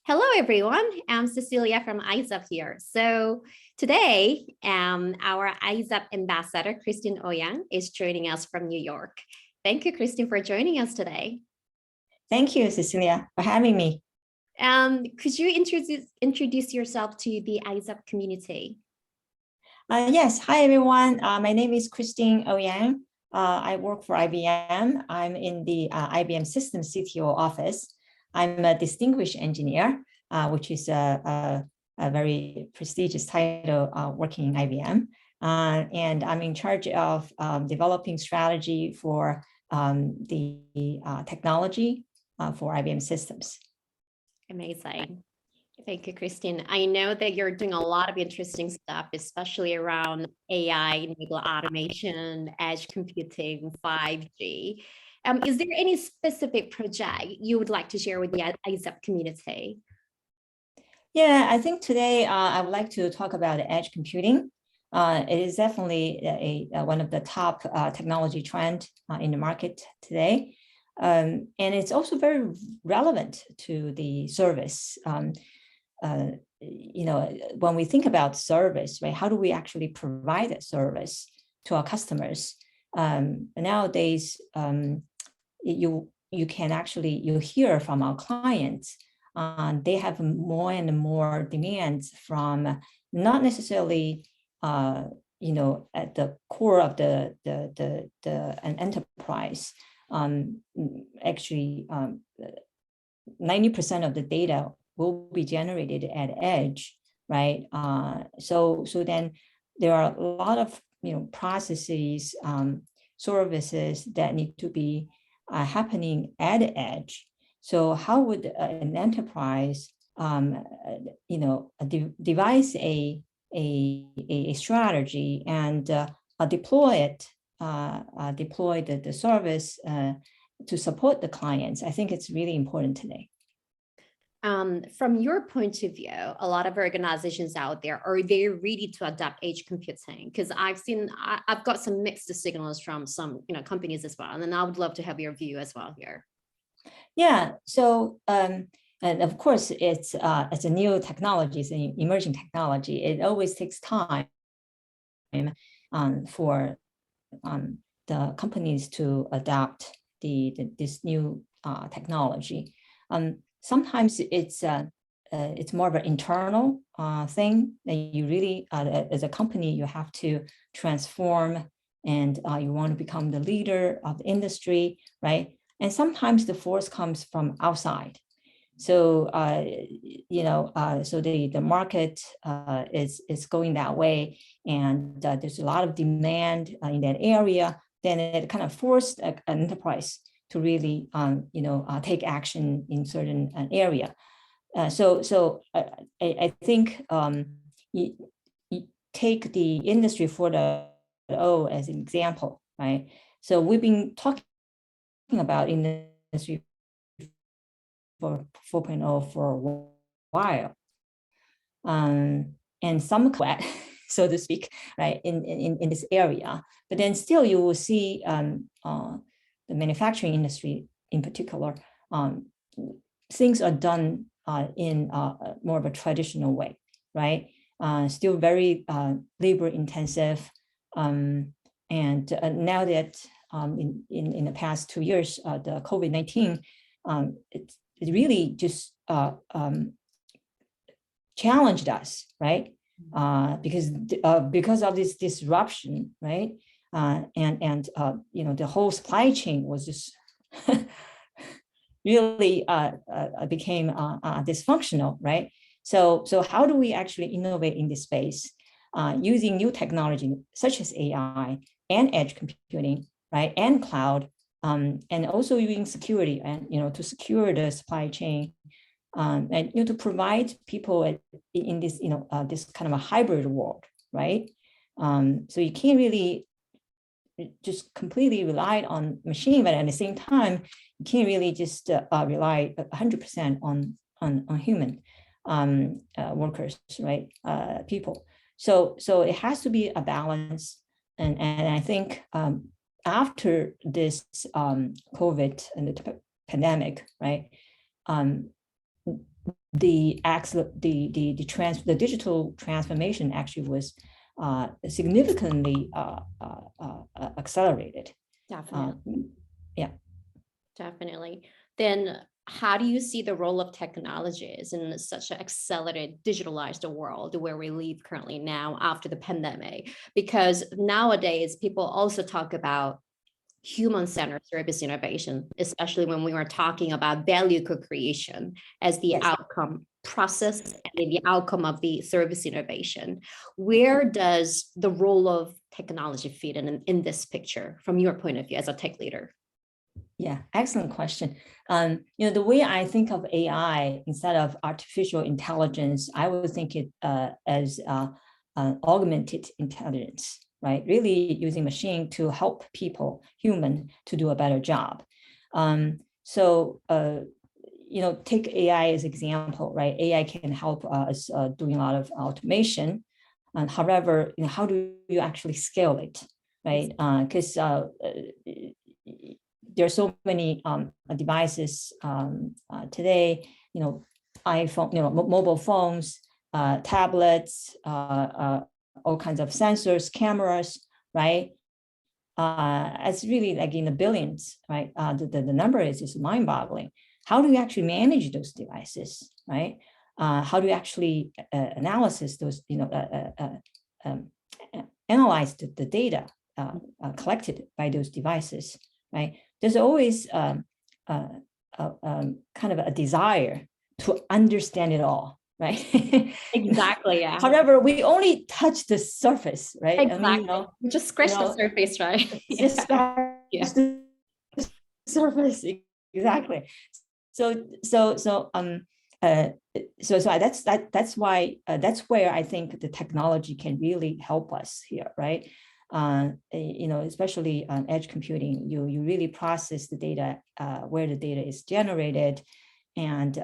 Hello, everyone. I'm Cecilia from ISSIP here. So today, our ISSIP ambassador, Christine Ouyang, is joining us from New York. Thank you, Christine, for joining us today. Thank you, Cecilia, for having me. Could you introduce yourself to the ISSIP community? Yes, hi, everyone. My name is Christine Ouyang. I work for IBM. I'm in the IBM Systems CTO office. I'm a distinguished engineer, which is a very prestigious title working in IBM. And I'm in charge of developing strategy for the technology for IBM systems. Amazing. Thank you, Christine. I know that you're doing a lot of interesting stuff, especially around AI-enabled automation, edge computing, 5G. Is there any specific project you would like to share with the ISSIP community? Yeah, I think today I would like to talk about edge computing. It is definitely one of the top technology trend in the market today. And it's also very relevant to the service. When we think about service, right, how do we actually provide that service to our customers? Nowadays, you hear from our clients, they have more and more demands from not necessarily at the core of an enterprise. Actually, 90% of the data will be generated at edge, right? So then there are a lot of processes, services that need to be happening at edge. So how would an enterprise, devise a strategy and deploy the service to support the clients? I think it's really important today. From your point of view, a lot of organizations out there, are they ready to adopt edge computing? Because I've got some mixed signals from some companies as well, and then I would love to have your view as well here. Yeah. So and of course, it's a new technology, it's an emerging technology. It always takes time for the companies to adopt this new technology. Sometimes it's more of an internal thing that you really, as a company, you have to transform, and you want to become the leader of the industry, right? And sometimes the force comes from outside. So so the market is going that way, and there's a lot of demand in that area. Then it kind of forced an enterprise to really take action in certain area. So I think you take the industry 4.0 as an example, right? So we've been talking about industry for 4.0 for a while, and some so to speak, right, in this area. But then still you will see the manufacturing industry in particular, things are done in more of a traditional way, right? Still very labor intensive. And now that in the past 2 years, the COVID-19, it really just challenged us, right? Because of this disruption, right? And the whole supply chain was just really became dysfunctional, right? So how do we actually innovate in this space using new technology such as AI and edge computing, right, and cloud, and also using security and to secure the supply chain, and to provide people in this this kind of a hybrid world, right? So you can't really just completely rely on machine, but at the same time, you can't really just rely 100% on human workers, right? People. So it has to be a balance, and I think after this COVID and the pandemic, right? the digital transformation actually was significantly accelerated. Definitely. Yeah. Definitely. Then how do you see the role of technologies in such an accelerated, digitalized world where we live currently now after the pandemic? Because nowadays people also talk about human-centered service innovation, especially when we were talking about value co-creation as the outcome process and the outcome of the service innovation. Where does the role of technology fit in this picture from your point of view as a tech leader? Yeah, excellent question. The way I think of AI instead of artificial intelligence, I would think it as augmented intelligence, right? Really using machine to help people, human, to do a better job. Take AI as example, right? AI can help us doing a lot of automation. However, how do you actually scale it, right? Because there are so many devices today, iPhone, mobile phones, tablets, all kinds of sensors, cameras, right? It's really like in the billions, right? The number is mind-boggling. How do you actually manage those devices, right? How do you actually analyze those, analyze the data collected by those devices, right? There's always kind of a desire to understand it all, right? Exactly, yeah. However, we only touch the surface, right? Exactly. I mean, We just scratch the surface, right? Just scratch the surface, exactly. That's why that's where I think the technology can really help us here, right? Especially on edge computing, you really process the data where the data is generated, and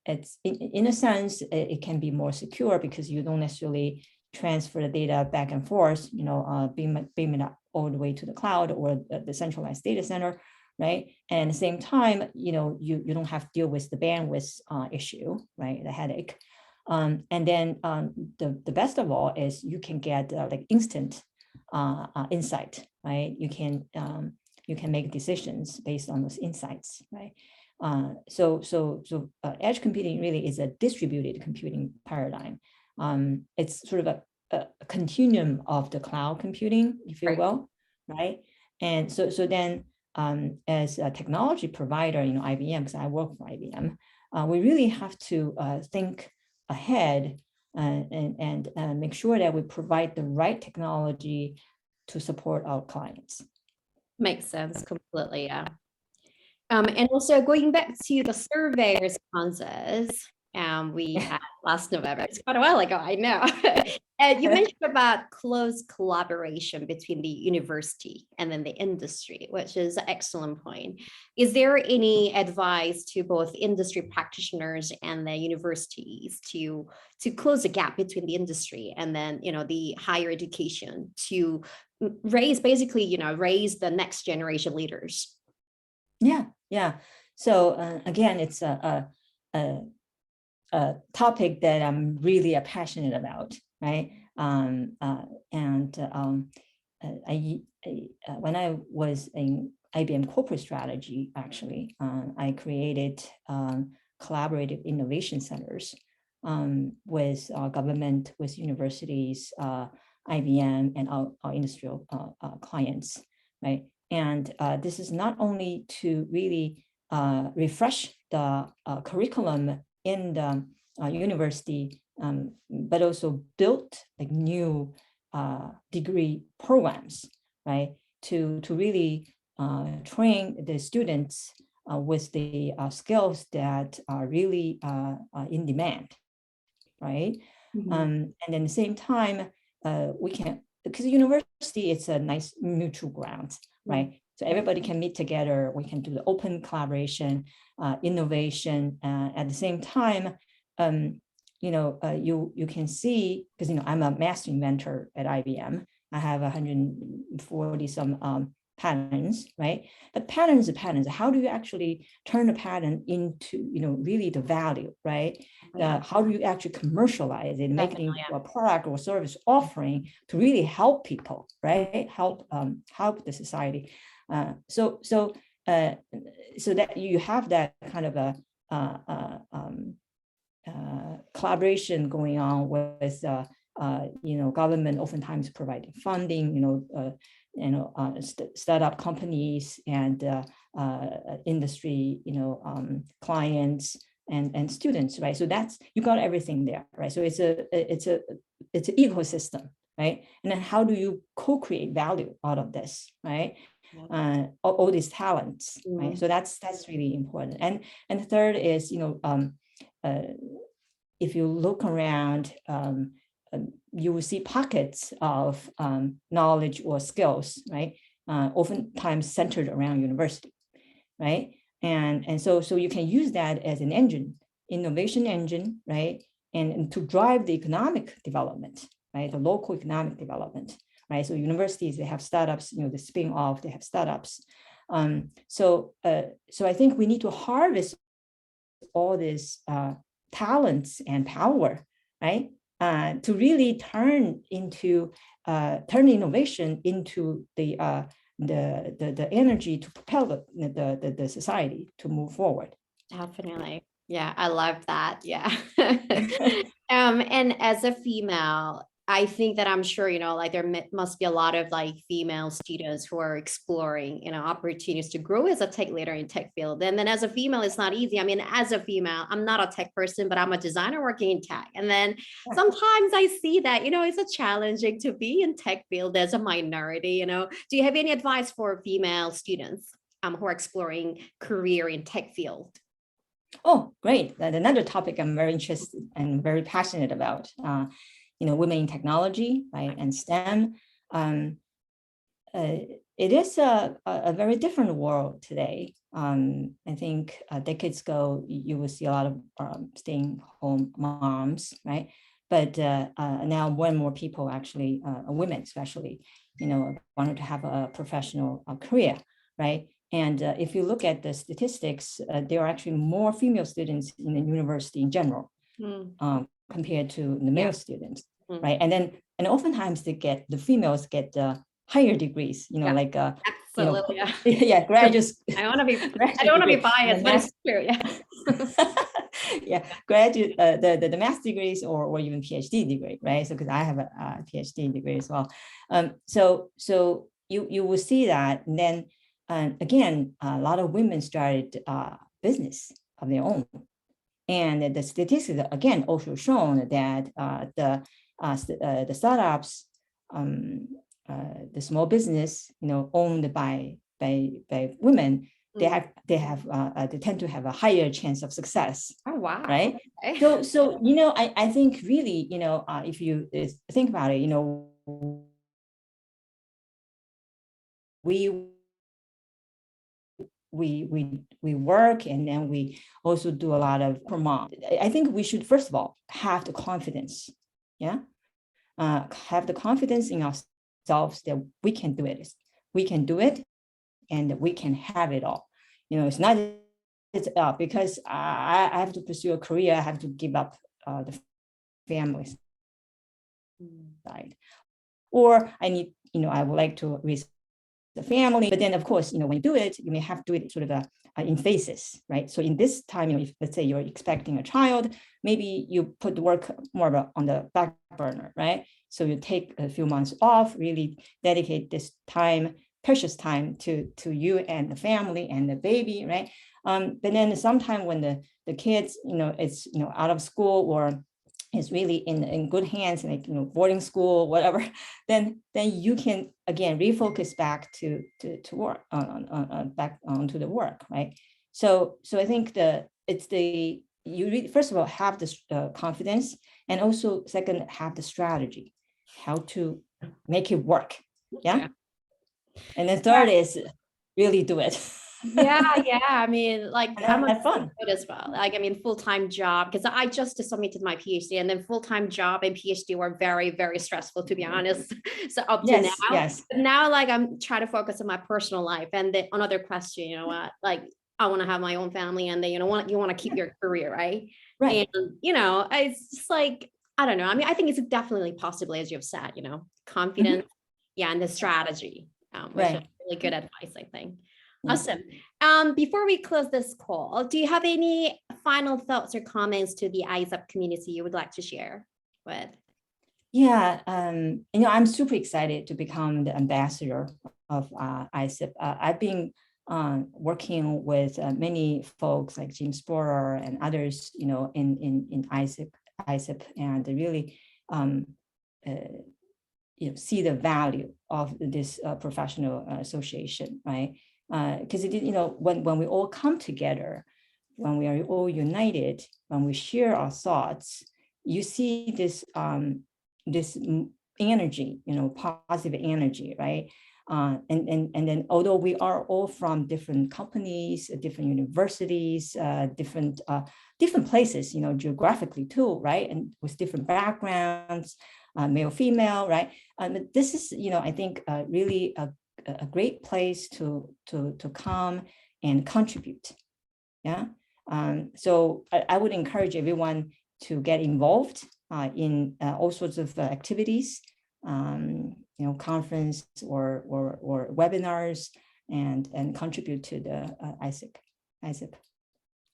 it's in a sense it can be more secure because you don't necessarily transfer the data back and forth, beam it up all the way to the cloud or the centralized data center, right? And at the same time, you don't have to deal with the bandwidth issue, right? The headache. And then the best of all is you can get like instant insight, right? You can make decisions based on those insights, right? So edge computing really is a distributed computing paradigm. It's sort of a continuum of the cloud computing, if you will, right? And so then as a technology provider, IBM, because I work for IBM, we really have to think ahead and make sure that we provide the right technology to support our clients. Makes sense completely, yeah. And also going back to the survey responses we had last November, it's quite a while ago, I know. And you mentioned about close collaboration between the university and then the industry, which is an excellent point. Is there any advice to both industry practitioners and the universities to close the gap between the industry and then, the higher education to raise raise the next generation leaders? Yeah. So again, it's a topic that I'm really passionate about, right? When I was in IBM corporate strategy, actually, I created collaborative innovation centers with our government, with universities, IBM, and our industrial clients, right? And this is not only to really refresh the curriculum in the university, but also build like new degree programs, right? To really train the students with the skills that are really in demand, right? Mm-hmm. And then at the same time, we can, because university, it's a nice neutral ground, right? So everybody can meet together. We can do the open collaboration, innovation. At the same time, you can see, because I'm a master inventor at IBM. I have 140 some patterns, right? But patterns are patterns. How do you actually turn a pattern into, really the value, right? How do you actually commercialize it, make it into a product or service offering to really help people, right? Help the society. So that you have that kind of a collaboration going on with government oftentimes providing funding, startup companies and industry, clients and students, right? So you got everything there, right? So it's an ecosystem, right? And then how do you co-create value out of this, right? All these talents, right? So that's really important. And the third is, if you look around, you will see pockets of knowledge or skills, right? Oftentimes centered around university, right? And so you can use that as an engine, innovation engine, right? And to drive the economic development, right? The local economic development, right? So universities, they have startups, the spin off, they have startups. So I think we need to harvest all this talents and power, right? To really turn innovation into the energy to propel the society to move forward. Definitely. Yeah, I love that. Yeah. And as a female, I think that I'm sure, like there must be a lot of like female students who are exploring, opportunities to grow as a tech leader in tech field. And then as a female, it's not easy. I mean, as a female, I'm not a tech person, but I'm a designer working in tech. And then sometimes I see that, it's a challenging to be in tech field as a minority, Do you have any advice for female students who are exploring career in tech field? Oh, great. Another topic I'm very interested and very passionate about. Women in technology, right, and STEM. It is a very different world today. I think decades ago, you will see a lot of staying-home moms, right? But now more and more people actually, women especially, wanted to have a professional career, right? And if you look at the statistics, there are actually more female students in the university in general compared to the male students, right? And oftentimes the females get higher degrees, like absolutely, graduates. I don't want to be biased, but it's true, graduate the master's degrees or even PhD degree, right? So because I have a PhD degree as well, so you will see that, and then. Again, a lot of women started business of their own. And the statistics, again, also shown that the startups, the small business, owned by women, they tend to have a higher chance of success. Oh, wow. Right. Okay. So I think really, if you think about it, we work, and then we also do a lot of promote. I think we should, first of all, have the confidence, have the confidence in ourselves that we can do it. We can do it, and we can have it all. It's not because I have to pursue a career, I have to give up the family side, or I need, I would like to raise the family. But then, of course, when you do it, you may have to do it sort of in phases, right? So in this time, if let's say you're expecting a child, maybe you put the work more on the back burner, right? So you take a few months off, really dedicate this time, precious time to you and the family and the baby, right? But then sometime when the kids, it's out of school or is really in good hands, like boarding school, whatever, then you can again refocus back to work back onto the work, right? So I think you really, first of all, have this confidence, and also second, have the strategy, how to make it work, yeah. And then third is really do it. Yeah, I mean, like And I'm have fun. good as well. Like, I mean, full-time job, because I just submitted my PhD, and then full-time job and PhD were very, very stressful, to be honest. So up to Yes, now, yes, but now, like I'm trying to focus on my personal life. And the another question, you know what, like I want to have my own family, and then you want to keep your career, right? And right. it's just like, I don't know. I mean, I think it's definitely possible, as you've said, confidence, Mhm. yeah, and the strategy, which is Right. really good advice, I think. Yeah. Awesome. Before we close this call, do you have any final thoughts or comments to the ISSIP community you would like to share with? Yeah, I'm super excited to become the ambassador of ISSIP. I've been working with many folks like Jim Sporer and others, in ISSIP, and really, uh, see the value of this professional association, right? Because when we all come together, when we are all united, when we share our thoughts, you see this energy, positive energy, right? And then although we are all from different companies, different universities, different places, geographically too, right? And with different backgrounds, male, female, right? This is, I think, really a great place to come and contribute. Yeah. So I would encourage everyone to get involved in all sorts of activities, conference or webinars, and contribute to the ISSIP.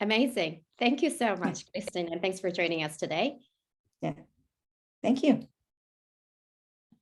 Amazing. Thank you so Yeah. much, Christine, and thanks for joining us today. Yeah. Thank you.